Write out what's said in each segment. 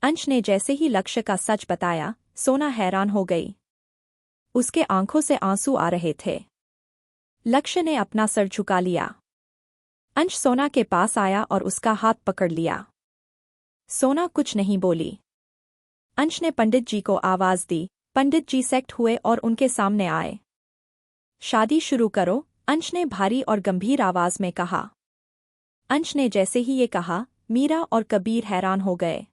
अंश ने जैसे ही लक्ष्य का सच बताया, सोना हैरान हो गई। उसके आंखों से आंसू आ रहे थे। लक्ष्य ने अपना सर झुका लिया। अंश सोना के पास आया और उसका हाथ पकड़ लिया। सोना कुछ नहीं बोली। अंश ने पंडित जी को आवाज दी। पंडित जी सेट हुए और उनके सामने आए। शादी शुरू करो, अंश ने भारी और गंभीर आवाज में कहा। अंश ने जैसे ही ये कहा, मीरा और कबीर हैरान हो गए।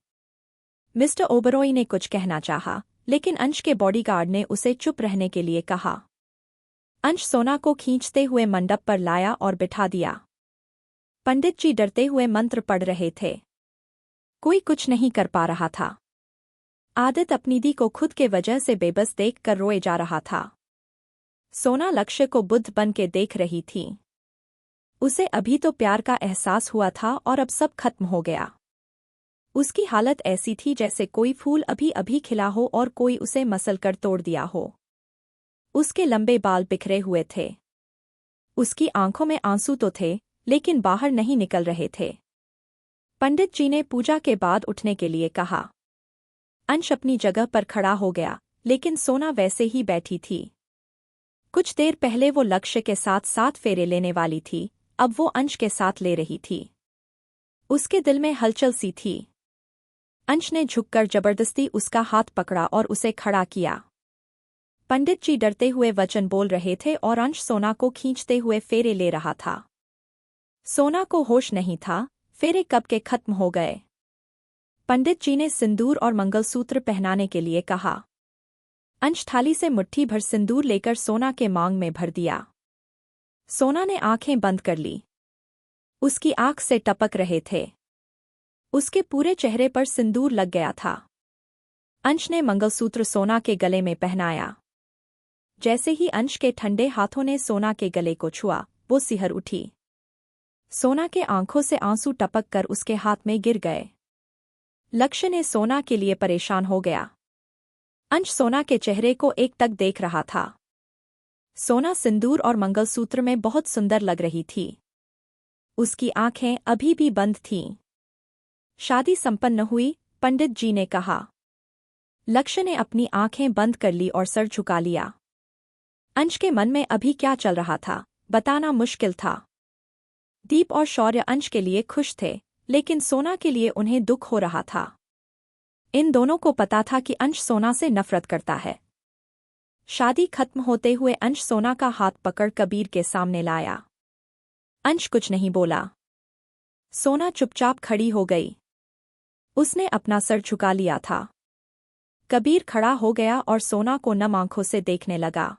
मिस्टर ओबरॉय ने कुछ कहना चाहा, लेकिन अंश के बॉडीगार्ड ने उसे चुप रहने के लिए कहा। अंश सोना को खींचते हुए मंडप पर लाया और बिठा दिया। पंडित जी डरते हुए मंत्र पढ़ रहे थे। कोई कुछ नहीं कर पा रहा था। आदित अपनी दी को खुद के वजह से बेबस देख कर रोए जा रहा था। सोना लक्ष्य को बुद्ध बन के देख रही थी। उसे अभी तो प्यार का एहसास हुआ था और अब सब खत्म हो गया। उसकी हालत ऐसी थी जैसे कोई फूल अभी अभी खिला हो और कोई उसे मसल कर तोड़ दिया हो। उसके लंबे बाल बिखरे हुए थे। उसकी आंखों में आंसू तो थे, लेकिन बाहर नहीं निकल रहे थे। पंडित जी ने पूजा के बाद उठने के लिए कहा। अंश अपनी जगह पर खड़ा हो गया, लेकिन सोना वैसे ही बैठी थी। कुछ देर पहले वो लक्ष्य के साथ 7 फेरे लेने वाली थी, अब वो अंश के साथ ले रही थी। उसके दिल में हलचल सी थी। अंश ने झुककर जबरदस्ती उसका हाथ पकड़ा और उसे खड़ा किया। पंडित जी डरते हुए वचन बोल रहे थे और अंश सोना को खींचते हुए फेरे ले रहा था। सोना को होश नहीं था, फेरे कब के खत्म हो गए। पंडित जी ने सिंदूर और मंगलसूत्र पहनाने के लिए कहा। अंश थाली से मुट्ठी भर सिंदूर लेकर सोना के मांग में भर दिया। सोना ने आंखें बंद कर ली। उसकी आंख से टपक रहे थे। उसके पूरे चेहरे पर सिंदूर लग गया था। अंश ने मंगलसूत्र सोना के गले में पहनाया। जैसे ही अंश के ठंडे हाथों ने सोना के गले को छुआ, वो सिहर उठी। सोना के आंखों से आंसू टपक कर उसके हाथ में गिर गए। लक्ष्य ने सोना के लिए परेशान हो गया। अंश सोना के चेहरे को एकटक देख रहा था। सोना सिंदूर और मंगलसूत्र में बहुत सुंदर लग रही थी। उसकी आंखें अभी भी बंद थीं। शादी संपन्न हुई, पंडित जी ने कहा। लक्ष्य ने अपनी आंखें बंद कर ली और सर झुका लिया। अंश के मन में अभी क्या चल रहा था, बताना मुश्किल था। दीप और शौर्य अंश के लिए खुश थे, लेकिन सोना के लिए उन्हें दुख हो रहा था। इन दोनों को पता था कि अंश सोना से नफरत करता है। शादी खत्म होते हुए अंश सोना का हाथ पकड़ कबीर के सामने लाया। अंश कुछ नहीं बोला। सोना चुपचाप खड़ी हो गई। उसने अपना सर झुका लिया था। कबीर खड़ा हो गया और सोना को नम आंखों से देखने लगा।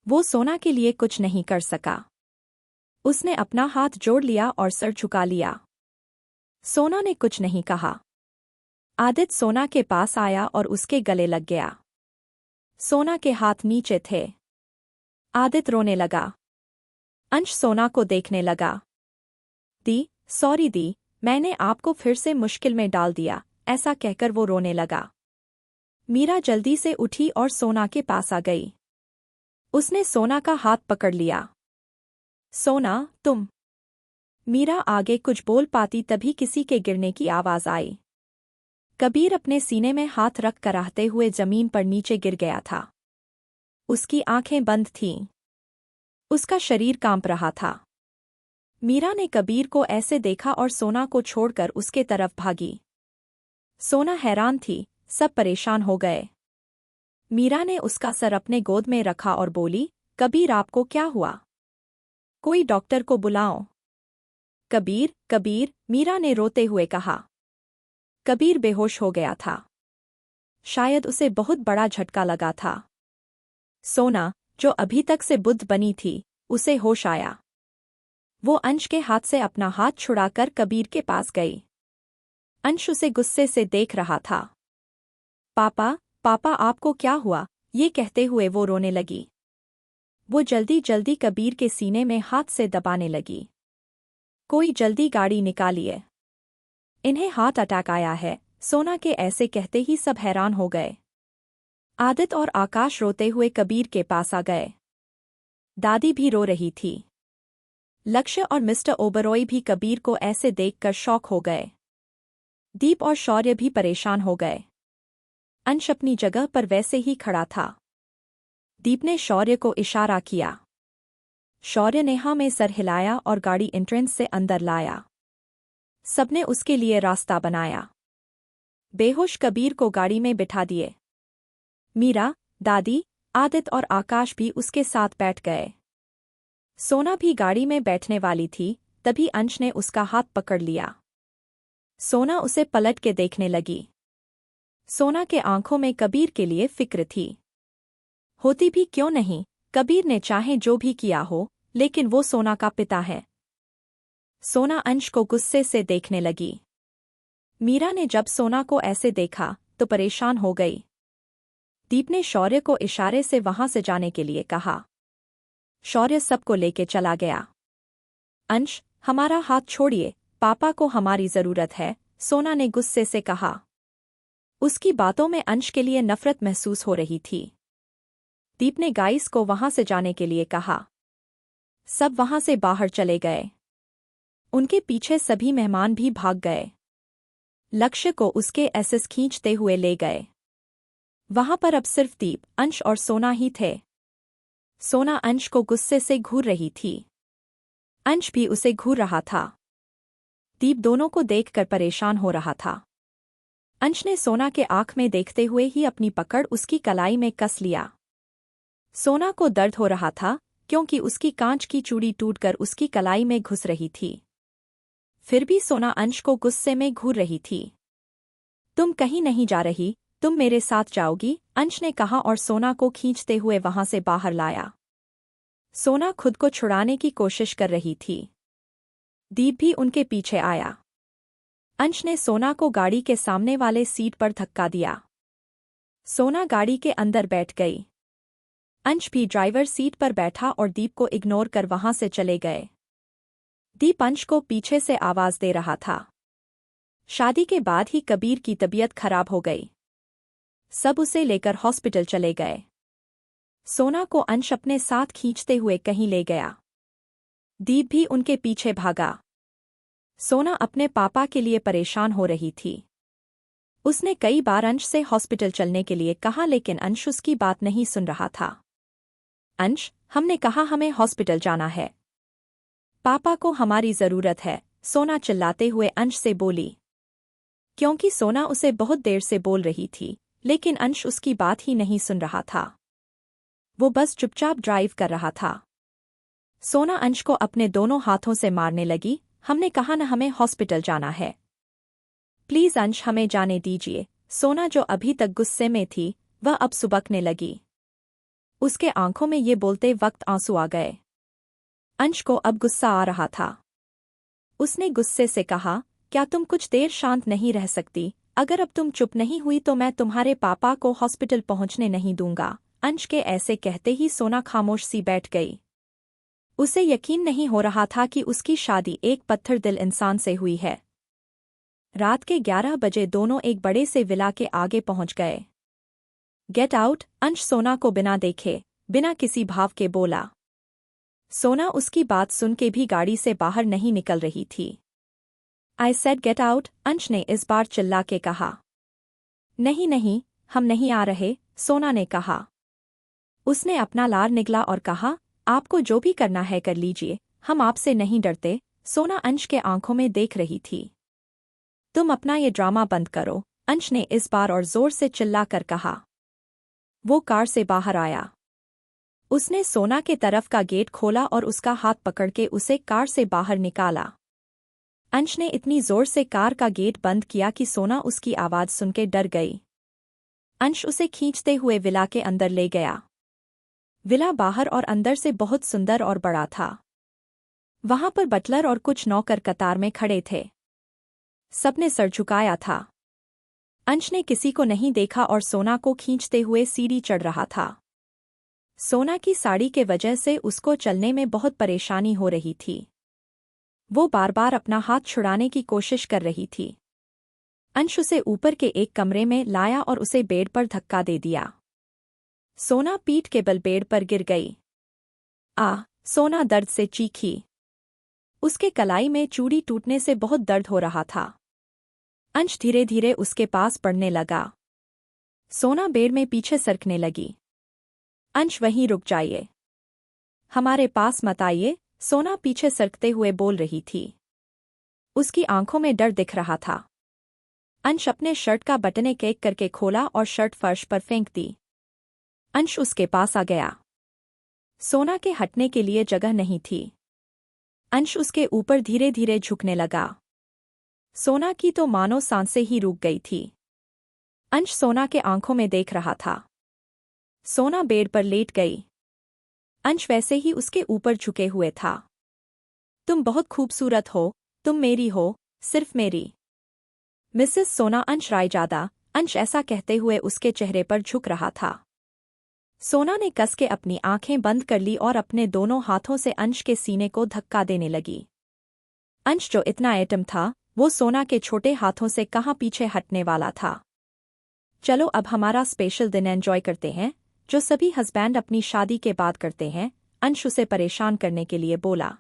वो सोना के लिए कुछ नहीं कर सका। उसने अपना हाथ जोड़ लिया और सर झुका लिया। सोना ने कुछ नहीं कहा। आदित्य सोना के पास आया और उसके गले लग गया। सोना के हाथ नीचे थे। आदित्य रोने लगा। अंश सोना को देखने लगा। दी, सॉरी दी, मैंने आपको फिर से मुश्किल में डाल दिया, ऐसा कहकर वो रोने लगा। मीरा जल्दी से उठी और सोना के पास आ गई। उसने सोना का हाथ पकड़ लिया। सोना, तुम। मीरा आगे कुछ बोल पाती तभी किसी के गिरने की आवाज आई। कबीर अपने सीने में हाथ रख कराहते हुए जमीन पर नीचे गिर गया था। उसकी आंखें बंद थीं। उसका शरीर कांप रहा था। मीरा ने कबीर को ऐसे देखा और सोना को छोड़कर उसके तरफ भागी। सोना हैरान थी, सब परेशान हो गए। मीरा ने उसका सर अपने गोद में रखा और बोली, कबीर आपको क्या हुआ? कोई डॉक्टर को बुलाओ। कबीर, कबीर, मीरा ने रोते हुए कहा। कबीर बेहोश हो गया था। शायद उसे बहुत बड़ा झटका लगा था। सोना, जो अभी तक से बुद्ध बनी थी, उसे होश आया। वो अंश के हाथ से अपना हाथ छुड़ाकर कबीर के पास गई। अंश उसे गुस्से से देख रहा था। पापा, पापा आपको क्या हुआ? ये कहते हुए वो रोने लगी। वो जल्दी जल्दी कबीर के सीने में हाथ से दबाने लगी। कोई जल्दी गाड़ी निकालिए। इन्हें हार्ट अटैक आया है, सोना के ऐसे कहते ही सब हैरान हो गए। आदित्य और आकाश रोते हुए कबीर के पास आ गए। दादी भी रो रही थी। लक्ष्य और मिस्टर ओबरॉय भी कबीर को ऐसे देखकर शॉक हो गए। दीप और शौर्य भी परेशान हो गए। अंश अपनी जगह पर वैसे ही खड़ा था। दीप ने शौर्य को इशारा किया। शौर्य ने हाँ में सर हिलाया और गाड़ी एंट्रेंस से अंदर लाया। सबने उसके लिए रास्ता बनाया। बेहोश कबीर को गाड़ी में बिठा दिए। मीरा, दादी, आदित्य और आकाश भी उसके साथ बैठ गए। सोना भी गाड़ी में बैठने वाली थी, तभी अंश ने उसका हाथ पकड़ लिया। सोना उसे पलट के देखने लगी। सोना के आंखों में कबीर के लिए फिक्र थी। होती भी क्यों नहीं, कबीर ने चाहे जो भी किया हो, लेकिन वो सोना का पिता है। सोना अंश को गुस्से से देखने लगी। मीरा ने जब सोना को ऐसे देखा तो परेशान हो गई। दीप ने शौर्य को इशारे से वहां से जाने के लिए कहा। शौर्य सबको लेके चला गया। अंश, हमारा हाथ छोड़िए, पापा को हमारी जरूरत है, सोना ने गुस्से से कहा। उसकी बातों में अंश के लिए नफरत महसूस हो रही थी। दीप ने गाइस को वहां से जाने के लिए कहा। सब वहां से बाहर चले गए। उनके पीछे सभी मेहमान भी भाग गए। लक्ष्य को उसके एसएस खींचते हुए ले गए। वहां पर अब सिर्फ दीप, अंश और सोना ही थे। सोना अंश को गुस्से से घूर रही थी। अंश भी उसे घूर रहा था। दीप दोनों को देखकर परेशान हो रहा था। अंश ने सोना के आंख में देखते हुए ही अपनी पकड़ उसकी कलाई में कस लिया। सोना को दर्द हो रहा था, क्योंकि उसकी कांच की चूड़ी टूटकर उसकी कलाई में घुस रही थी। फिर भी सोना अंश को गुस्से में घूर रही थी। तुम कहीं नहीं जा रही, तुम मेरे साथ जाओगी, अंश ने कहा और सोना को खींचते हुए वहां से बाहर लाया। सोना खुद को छुड़ाने की कोशिश कर रही थी। दीप भी उनके पीछे आया। अंश ने सोना को गाड़ी के सामने वाले सीट पर धक्का दिया। सोना गाड़ी के अंदर बैठ गई। अंश भी ड्राइवर सीट पर बैठा और दीप को इग्नोर कर वहां से चले गए। दीप अंश को पीछे से आवाज दे रहा था। शादी के बाद ही कबीर की तबीयत खराब हो गई। सब उसे लेकर हॉस्पिटल चले गए। सोना को अंश अपने साथ खींचते हुए कहीं ले गया। दीप भी उनके पीछे भागा। सोना अपने पापा के लिए परेशान हो रही थी। उसने कई बार अंश से हॉस्पिटल चलने के लिए कहा, लेकिन अंश उसकी बात नहीं सुन रहा था। अंश, हमने कहा हमें हॉस्पिटल जाना है। पापा को हमारी जरूरत है, सोना चिल्लाते हुए अंश से बोली। क्योंकि सोना उसे बहुत देर से बोल रही थी, लेकिन अंश उसकी बात ही नहीं सुन रहा था। वो बस चुपचाप ड्राइव कर रहा था। सोना अंश को अपने दोनों हाथों से मारने लगी। हमने कहा न, हमें हॉस्पिटल जाना है। प्लीज अंश, हमें जाने दीजिए। सोना जो अभी तक गुस्से में थी, वह अब सुबकने लगी। उसके आंखों में ये बोलते वक्त आंसू आ गए। अंश को अब गुस्सा आ रहा था। उसने गुस्से से कहा, क्या तुम कुछ देर शांत नहीं रह सकती? अगर अब तुम चुप नहीं हुई तो मैं तुम्हारे पापा को हॉस्पिटल पहुंचने नहीं दूंगा। अंश के ऐसे कहते ही सोना खामोश सी बैठ गई। उसे यकीन नहीं हो रहा था कि उसकी शादी एक पत्थर दिल इंसान से हुई है। रात के 11 बजे दोनों एक बड़े से विला के आगे पहुंच गए। गेट आउट, अंश सोना को बिना देखे, बिना किसी भाव के बोला। सोना उसकी बात सुन के भी गाड़ी से बाहर नहीं निकल रही थी। आई सेड गेट आउट, अंश ने इस बार चिल्ला के कहा। नहीं नहीं, हम नहीं आ रहे, सोना ने कहा। उसने अपना लार निगला और कहा, आपको जो भी करना है कर लीजिए, हम आपसे नहीं डरते। सोना अंश के आंखों में देख रही थी। तुम अपना ये ड्रामा बंद करो, अंश ने इस बार और जोर से चिल्लाकर कहा। वो कार से बाहर आया। उसने सोना के तरफ का गेट खोला और उसका हाथ पकड़ के उसे कार से बाहर निकाला। अंश ने इतनी जोर से कार का गेट बंद किया कि सोना उसकी आवाज सुन के डर गई। अंश उसे खींचते हुए विला के अंदर ले गया। विला बाहर और अंदर से बहुत सुंदर और बड़ा था। वहां पर बटलर और कुछ नौकर कतार में खड़े थे। सबने सर झुकाया था। अंश ने किसी को नहीं देखा और सोना को खींचते हुए सीढ़ी चढ़ रहा था। सोना की साड़ी के वजह से उसको चलने में बहुत परेशानी हो रही थी। वो बार बार अपना हाथ छुड़ाने की कोशिश कर रही थी। अंश उसे ऊपर के एक कमरे में लाया और उसे बेड पर धक्का दे दिया। सोना पीठ के बल बेड पर गिर गई। सोना दर्द से चीखी। उसके कलाई में चूड़ी टूटने से बहुत दर्द हो रहा था। अंश धीरे धीरे उसके पास पड़ने लगा। सोना बेड में पीछे सरकने लगी। अंश वहीं रुक जाइए। हमारे पास मत आइए, सोना पीछे सरकते हुए बोल रही थी। उसकी आंखों में डर दिख रहा था। अंश अपने शर्ट का बटन एक करके खोला और शर्ट फर्श पर फेंक दी। अंश उसके पास आ गया। सोना के हटने के लिए जगह नहीं थी। अंश उसके ऊपर धीरे धीरे झुकने लगा। सोना की तो मानो सांसें ही रुक गई थी। अंश सोना के आंखों में देख रहा था। सोना बेड पर लेट गई। अंश वैसे ही उसके ऊपर झुके हुए था। तुम बहुत खूबसूरत हो, तुम मेरी हो, सिर्फ मेरी। मिसेस सोना अंश रायजादा, अंश ऐसा कहते हुए उसके चेहरे पर झुक रहा था। सोना ने कस के अपनी आंखें बंद कर ली और अपने दोनों हाथों से अंश के सीने को धक्का देने लगी। अंश जो इतना एटम था, वो सोना के छोटे हाथों से कहाँ पीछे हटने वाला था। चलो अब हमारा स्पेशल दिन एंजॉय करते हैं, जो सभी हस्बैंड अपनी शादी के बाद करते हैं, अंश उसे परेशान करने के लिए बोला।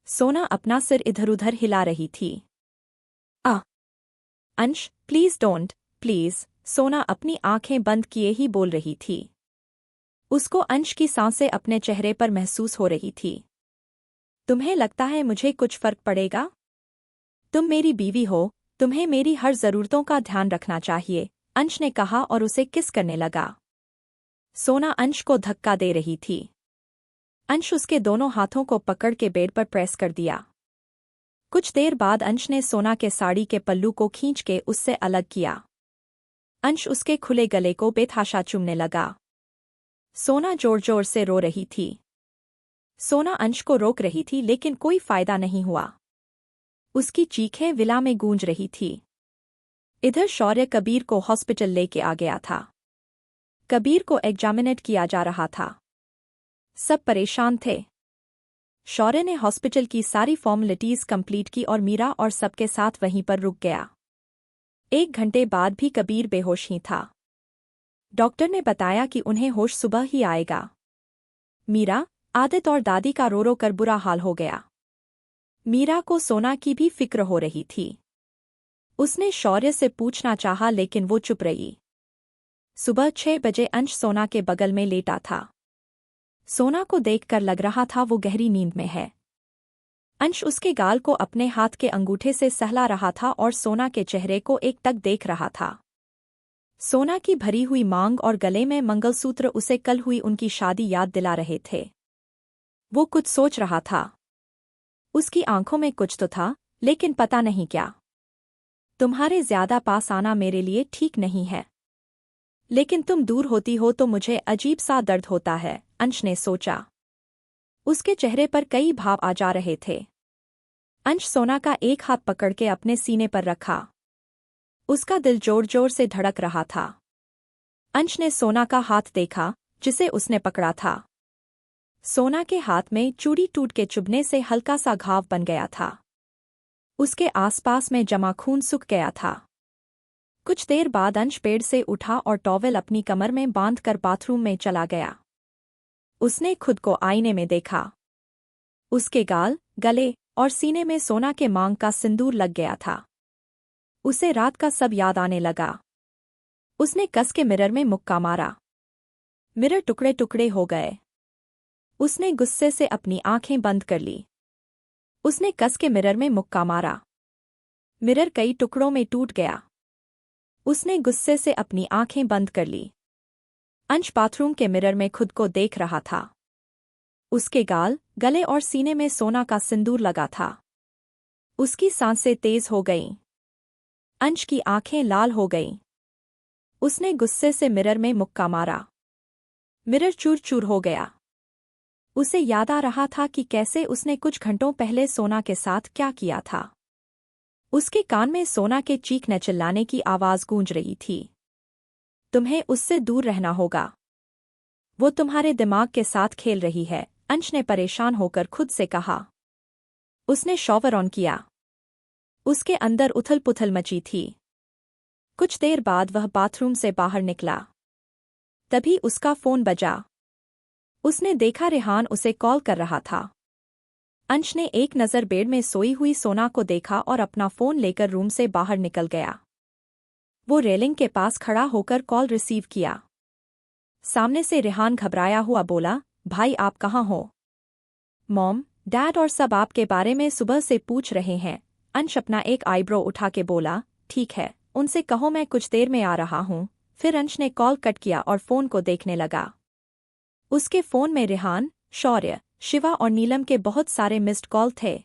सोना अपना सिर इधर-उधर हिला रही थी। अंश, प्लीज डोंट, प्लीज, सोना अपनी आंखें बंद किए ही बोल रही थी। उसको अंश की सांसें अपने चेहरे पर महसूस हो रही थी। तुम्हें लगता है मुझे कुछ फर्क पड़ेगा? तुम मेरी बीवी हो, तुम्हें मेरी हर जरूरतों का ध्यान रखना चाहिए, अंश ने कहा और उसे किस करने लगा। सोना अंश को धक्का दे रही थी। अंश उसके दोनों हाथों को पकड़ के बेड पर प्रेस कर दिया। कुछ देर बाद अंश ने सोना के साड़ी के पल्लू को खींच के उससे अलग किया। अंश उसके खुले गले को बेतहाशा चूमने लगा। सोना जोर जोर से रो रही थी। सोना अंश को रोक रही थी लेकिन कोई फायदा नहीं हुआ। उसकी चीखें विला में गूंज रही थी। इधर शौर्य कबीर को हॉस्पिटल लेके आ गया था। कबीर को एग्जामिनेट किया जा रहा था। सब परेशान थे। शौर्य ने हॉस्पिटल की सारी फॉर्मेलिटीज कंप्लीट की और मीरा और सबके साथ वहीं पर रुक गया। 1 घंटे बाद भी कबीर बेहोश ही था। डॉक्टर ने बताया कि उन्हें होश सुबह ही आएगा। मीरा, आदित और दादी का रो रो कर बुरा हाल हो गया। मीरा को सोना की भी फिक्र हो रही थी। उसने शौर्य से पूछना चाहा लेकिन वो चुप रही। सुबह 6 बजे अंश सोना के बगल में लेटा था। सोना को देखकर लग रहा था वो गहरी नींद में है। अंश उसके गाल को अपने हाथ के अंगूठे से सहला रहा था और सोना के चेहरे को एकटक देख रहा था। सोना की भरी हुई मांग और गले में मंगलसूत्र उसे कल हुई उनकी शादी याद दिला रहे थे। वो कुछ सोच रहा था। उसकी आंखों में कुछ तो था, लेकिन पता नहीं क्या। तुम्हारे ज्यादा पास आना मेरे लिए ठीक नहीं है, लेकिन तुम दूर होती हो तो मुझे अजीब सा दर्द होता है, अंश ने सोचा। उसके चेहरे पर कई भाव आ जा रहे थे। अंश सोना का एक हाथ पकड़ के अपने सीने पर रखा। उसका दिल जोर जोर से धड़क रहा था। अंश ने सोना का हाथ देखा, जिसे उसने पकड़ा था। सोना के हाथ में चूड़ी टूट के चुभने से हल्का सा घाव बन गया था। उसके आसपास में जमा खून सूख गया था। कुछ देर बाद अंश बेड से उठा और टॉवेल अपनी कमर में बांधकर बाथरूम में चला गया। उसने खुद को आईने में देखा। उसके गाल, गले और सीने में सोना के मांग का सिंदूर लग गया था। उसे रात का सब याद आने लगा। उसने कस के मिरर में मुक्का मारा। मिरर टुकड़े टुकड़े हो गए। उसने गुस्से से अपनी आंखें बंद कर ली। उसने कस के मिरर में मुक्का मारा। मिरर कई टुकड़ों में टूट गया। उसने गुस्से से अपनी आंखें बंद कर ली। अंश बाथरूम के मिरर में खुद को देख रहा था। उसके गाल, गले और सीने में सोना का सिंदूर लगा था। उसकी सांसें तेज हो गईं। अंश की आंखें लाल हो गईं। उसने गुस्से से मिरर में मुक्का मारा। मिरर चूर चूर हो गया। उसे याद आ रहा था कि कैसे उसने कुछ घंटों पहले सोना के साथ क्या किया था। उसके कान में सोना के चीखने चिल्लाने की आवाज गूंज रही थी। तुम्हें उससे दूर रहना होगा। वो तुम्हारे दिमाग के साथ खेल रही है, अंश ने परेशान होकर खुद से कहा। उसने शॉवर ऑन किया। उसके अंदर उथल पुथल मची थी। कुछ देर बाद वह बाथरूम से बाहर निकला। तभी उसका फोन बजा। उसने देखा रेहान उसे कॉल कर रहा था। अंश ने एक नज़र बेड में सोई हुई सोना को देखा और अपना फ़ोन लेकर रूम से बाहर निकल गया। वो रेलिंग के पास खड़ा होकर कॉल रिसीव किया। सामने से रेहान घबराया हुआ बोला, भाई आप कहाँ हो? मॉम, डैड और सब आपके बारे में सुबह से पूछ रहे हैं। अंश अपना एक आईब्रो उठा के बोला, ठीक है, उनसे कहो मैं कुछ देर में आ रहा हूँ। फिर अंश ने कॉल कट किया और फ़ोन को देखने लगा। उसके फ़ोन में रेहान, शौर्य, शिवा और नीलम के बहुत सारे मिस्ड कॉल थे।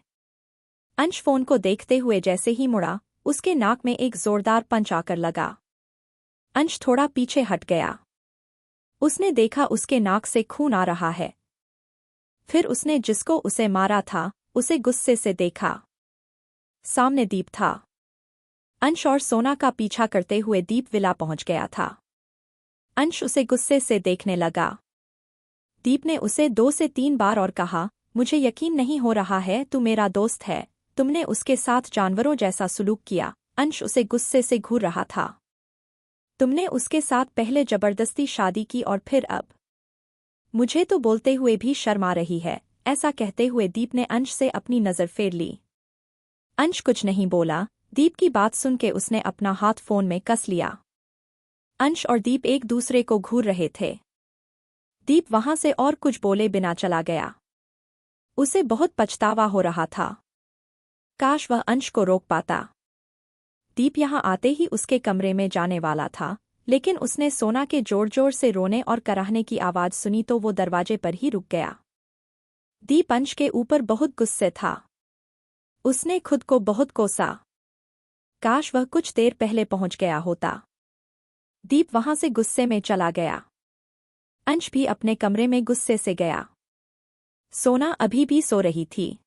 अंश फ़ोन को देखते हुए जैसे ही मुड़ा, उसके नाक में एक जोरदार पंच आकर लगा। अंश थोड़ा पीछे हट गया। उसने देखा उसके नाक से खून आ रहा है। फिर उसने जिसको उसे मारा था, उसे गुस्से से देखा। सामने दीप था। अंश और सोना का पीछा करते हुए दीप विला पहुंच गया था। अंश उसे गुस्से से देखने लगा। दीप ने उसे 2 से 3 बार और कहा, मुझे यकीन नहीं हो रहा है तू मेरा दोस्त है, तुमने उसके साथ जानवरों जैसा सुलूक किया। अंश उसे गुस्से से घूर रहा था। तुमने उसके साथ पहले जबरदस्ती शादी की और फिर अब मुझे तो बोलते हुए भी शर्म आ रही है। ऐसा कहते हुए दीप ने अंश से अपनी नज़र फेर ली। अंश कुछ नहीं बोला। दीप की बात सुन के उसने अपना हाथ फ़ोन में कस लिया। अंश और दीप एक दूसरे को घूर रहे थे। दीप वहां से और कुछ बोले बिना चला गया। उसे बहुत पछतावा हो रहा था। काश वह अंश को रोक पाता। दीप यहाँ आते ही उसके कमरे में जाने वाला था, लेकिन उसने सोना के जोर-जोर से रोने और कराहने की आवाज़ सुनी तो वो दरवाजे पर ही रुक गया। दीप अंश के ऊपर बहुत गुस्से था। उसने खुद को बहुत कोसा। काश वह कुछ देर पहले पहुंच गया होता। दीप वहां से गुस्से में चला गया। अंश भी अपने कमरे में गुस्से से गया। सोना अभी भी सो रही थी।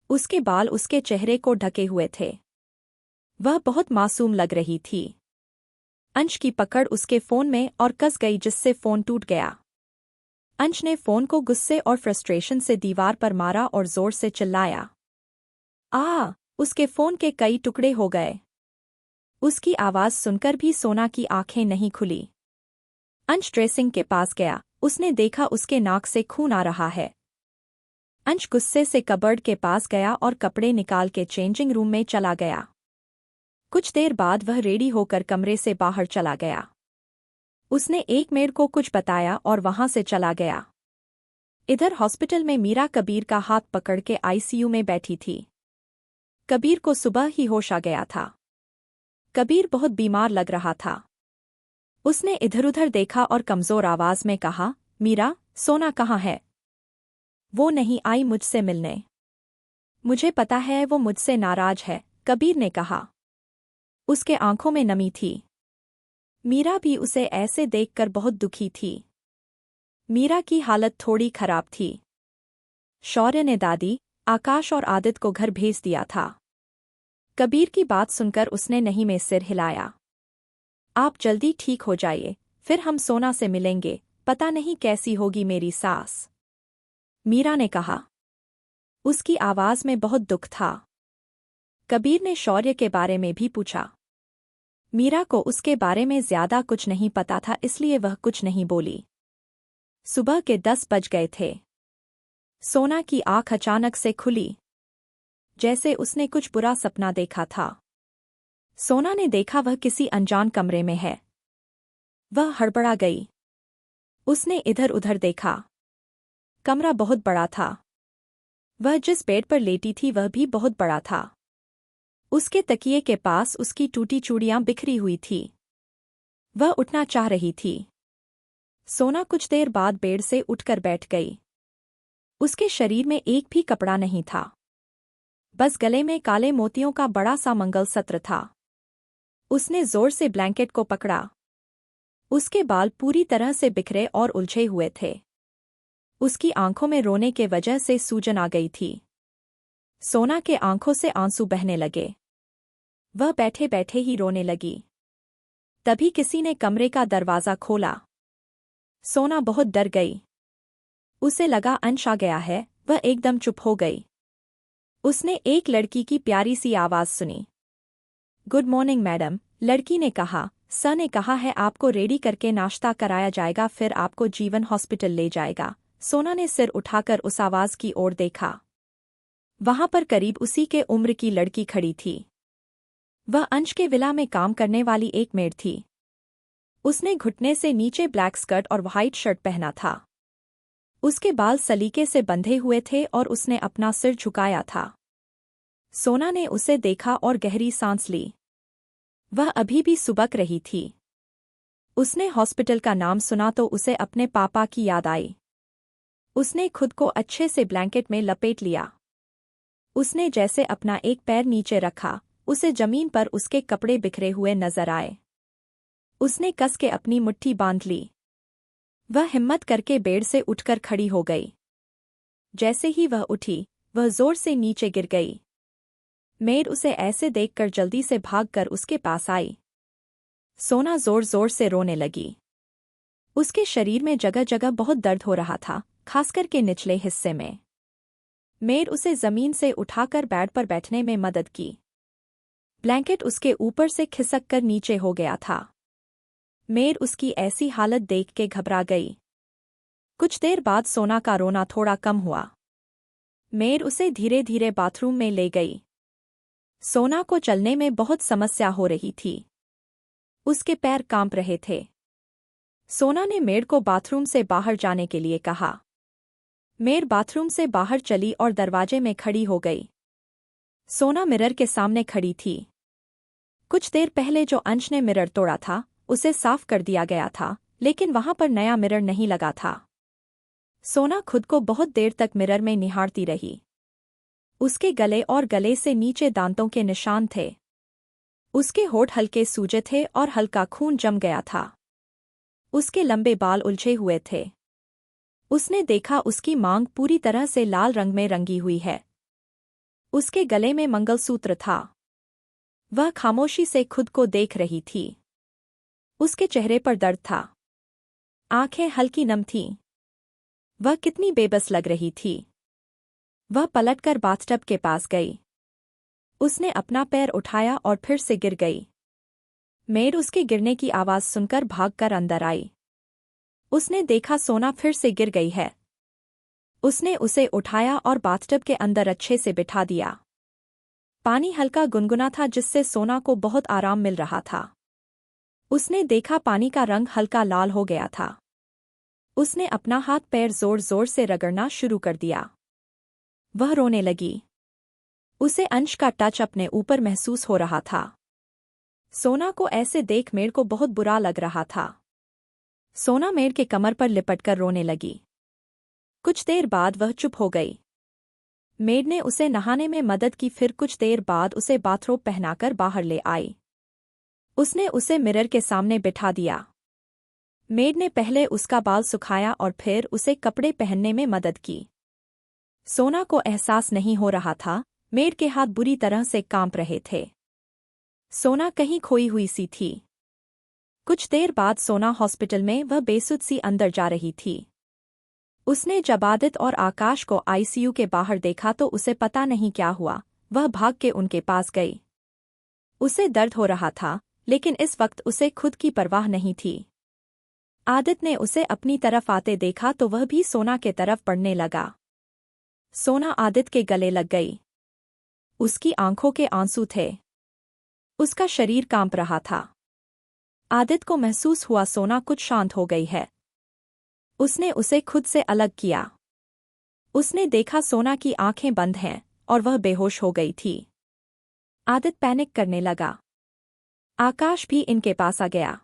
उसके बाल उसके चेहरे को ढके हुए थे। वह बहुत मासूम लग रही थी। अंश की पकड़ उसके फ़ोन में और कस गई जिससे फ़ोन टूट गया। अंश ने फ़ोन को गुस्से और फ्रस्ट्रेशन से दीवार पर मारा और ज़ोर से चिल्लाया। उसके फ़ोन के कई टुकड़े हो गए। उसकी आवाज़ सुनकर भी सोना की आंखें नहीं खुली। अंश ड्रेसिंग के पास गया। उसने देखा उसके नाक से खून आ रहा है। अंश गुस्से से कबर्ड के पास गया और कपड़े निकाल के चेंजिंग रूम में चला गया। कुछ देर बाद वह रेडी होकर कमरे से बाहर चला गया। उसने एक मेड को कुछ बताया और वहां से चला गया। इधर हॉस्पिटल में मीरा कबीर का हाथ पकड़ के आईसीयू में बैठी थी। कबीर को सुबह ही होश आ गया था। कबीर बहुत बीमार लग रहा था। उसने इधर-उधर देखा और कमजोर आवाज में कहा, मीरा, सोना कहाँ है? वो नहीं आई मुझसे मिलने। मुझे पता है वो मुझसे नाराज है, कबीर ने कहा। उसके आंखों में नमी थी। मीरा भी उसे ऐसे देखकर बहुत दुखी थी। मीरा की हालत थोड़ी खराब थी। शौर्य ने दादी, आकाश और आदित्य को घर भेज दिया था। कबीर की बात सुनकर उसने नहीं में सिर हिलाया। आप जल्दी ठीक हो जाइए, फिर हम सोना से मिलेंगे, पता नहीं कैसी होगी मेरी सास, मीरा ने कहा। उसकी आवाज में बहुत दुख था। कबीर ने शौर्य के बारे में भी पूछा। मीरा को उसके बारे में ज्यादा कुछ नहीं पता था, इसलिए वह कुछ नहीं बोली। सुबह के 10 बज गए थे। सोना की आंख अचानक से खुली, जैसे उसने कुछ बुरा सपना देखा था। सोना ने देखा वह किसी अनजान कमरे में है। वह हड़बड़ा गई। उसने इधर-उधर देखा। कमरा बहुत बड़ा था। वह जिस बेड पर लेटी थी वह भी बहुत बड़ा था। उसके तकिए के पास उसकी टूटी चूड़ियां बिखरी हुई थी। वह उठना चाह रही थी। सोना कुछ देर बाद बेड से उठकर बैठ गई। उसके शरीर में एक भी कपड़ा नहीं था। बस गले में काले मोतियों का बड़ा सा मंगलसूत्र था। उसने जोर से ब्लैंकेट को पकड़ा। उसके बाल पूरी तरह से बिखरे और उलझे हुए थे। उसकी आंखों में रोने के वजह से सूजन आ गई थी। सोना के आंखों से आंसू बहने लगे। वह बैठे बैठे ही रोने लगी। तभी किसी ने कमरे का दरवाज़ा खोला। सोना बहुत डर गई। उसे लगा अंश आ गया है। वह एकदम चुप हो गई। उसने एक लड़की की प्यारी सी आवाज़ सुनी। गुड मॉर्निंग मैडम, लड़की ने कहा। सर ने कहा है आपको रेडी करके नाश्ता कराया जाएगा, फिर आपको जीवन हॉस्पिटल ले जाएगा। सोना ने सिर उठाकर उस आवाज़ की ओर देखा। वहां पर करीब उसी के उम्र की लड़की खड़ी थी। वह अंश के विला में काम करने वाली एक मेड थी। उसने घुटने से नीचे ब्लैक स्कर्ट और व्हाइट शर्ट पहना था। उसके बाल सलीके से बंधे हुए थे और उसने अपना सिर झुकाया था। सोना ने उसे देखा और गहरी सांस ली। वह अभी भी सुबक रही थी। उसने हॉस्पिटल का नाम सुना तो उसे अपने पापा की याद आई। उसने खुद को अच्छे से ब्लैंकेट में लपेट लिया। उसने जैसे अपना एक पैर नीचे रखा, उसे जमीन पर उसके कपड़े बिखरे हुए नजर आए। उसने कस के अपनी मुट्ठी बांध ली। वह हिम्मत करके बेड से उठकर खड़ी हो गई। जैसे ही वह उठी, वह जोर से नीचे गिर गई। मेड उसे ऐसे देखकर जल्दी से भागकर उसके पास आई। सोना जोर जोर से रोने लगी। उसके शरीर में जगह जगह बहुत दर्द हो रहा था, खासकर के निचले हिस्से में। मेड उसे जमीन से उठाकर बेड पर बैठने में मदद की। ब्लैंकेट उसके ऊपर से खिसक कर नीचे हो गया था। मेड उसकी ऐसी हालत देख के घबरा गई। कुछ देर बाद सोना का रोना थोड़ा कम हुआ। मेड उसे धीरे धीरे बाथरूम में ले गई। सोना को चलने में बहुत समस्या हो रही थी। उसके पैर कांप रहे थे। सोना ने मेड को बाथरूम से बाहर जाने के लिए कहा। मेड बाथरूम से बाहर चली और दरवाजे में खड़ी हो गई। सोना मिरर के सामने खड़ी थी। कुछ देर पहले जो अंश ने मिरर तोड़ा था, उसे साफ कर दिया गया था, लेकिन वहां पर नया मिरर नहीं लगा था। सोना खुद को बहुत देर तक मिरर में निहारती रही। उसके गले और गले से नीचे दांतों के निशान थे। उसके होठ हल्के सूजे थे और हल्का खून जम गया था। उसके लंबे बाल उलझे हुए थे। उसने देखा उसकी मांग पूरी तरह से लाल रंग में रंगी हुई है। उसके गले में मंगलसूत्र था। वह खामोशी से खुद को देख रही थी। उसके चेहरे पर दर्द था। आंखें हल्की नम थीं। वह कितनी बेबस लग रही थी। वह पलटकर बाथटब के पास गई। उसने अपना पैर उठाया और फिर से गिर गई। मेड उसके गिरने की आवाज सुनकर भागकर अंदर आई। उसने देखा सोना फिर से गिर गई है। उसने उसे उठाया और बाथटब के अंदर अच्छे से बिठा दिया। पानी हल्का गुनगुना था जिससे सोना को बहुत आराम मिल रहा था। उसने देखा पानी का रंग हल्का लाल हो गया था। उसने अपना हाथ पैर जोर जोर से रगड़ना शुरू कर दिया। वह रोने लगी। उसे अंश का टच अपने ऊपर महसूस हो रहा था। सोना को ऐसे देख मेड को बहुत बुरा लग रहा था। सोना मेड के कमर पर लिपटकर रोने लगी। कुछ देर बाद वह चुप हो गई। मेड ने उसे नहाने में मदद की, फिर कुछ देर बाद उसे बाथरोब पहनाकर बाहर ले आई। उसने उसे मिरर के सामने बिठा दिया। मेड ने पहले उसका बाल सुखाया और फिर उसे कपड़े पहनने में मदद की। सोना को एहसास नहीं हो रहा था, मेड के हाथ बुरी तरह से कांप रहे थे। सोना कहीं खोई हुई सी थी। कुछ देर बाद सोना हॉस्पिटल में वह बेसुध सी अंदर जा रही थी। उसने जब आदित्य और आकाश को आईसीयू के बाहर देखा तो उसे पता नहीं क्या हुआ। वह भाग के उनके पास गई। उसे दर्द हो रहा था, लेकिन इस वक्त उसे खुद की परवाह नहीं थी। आदित्य ने उसे अपनी तरफ आते देखा तो वह भी सोना के तरफ बढ़ने लगा। सोना आदित्य के गले लग गई। उसकी आंखों के आंसू थे। उसका शरीर कांप रहा था। आदित्य को महसूस हुआ सोना कुछ शांत हो गई है। उसने उसे खुद से अलग किया। उसने देखा सोना की आंखें बंद हैं और वह बेहोश हो गई थी। आदित्य पैनिक करने लगा। आकाश भी इनके पास आ गया।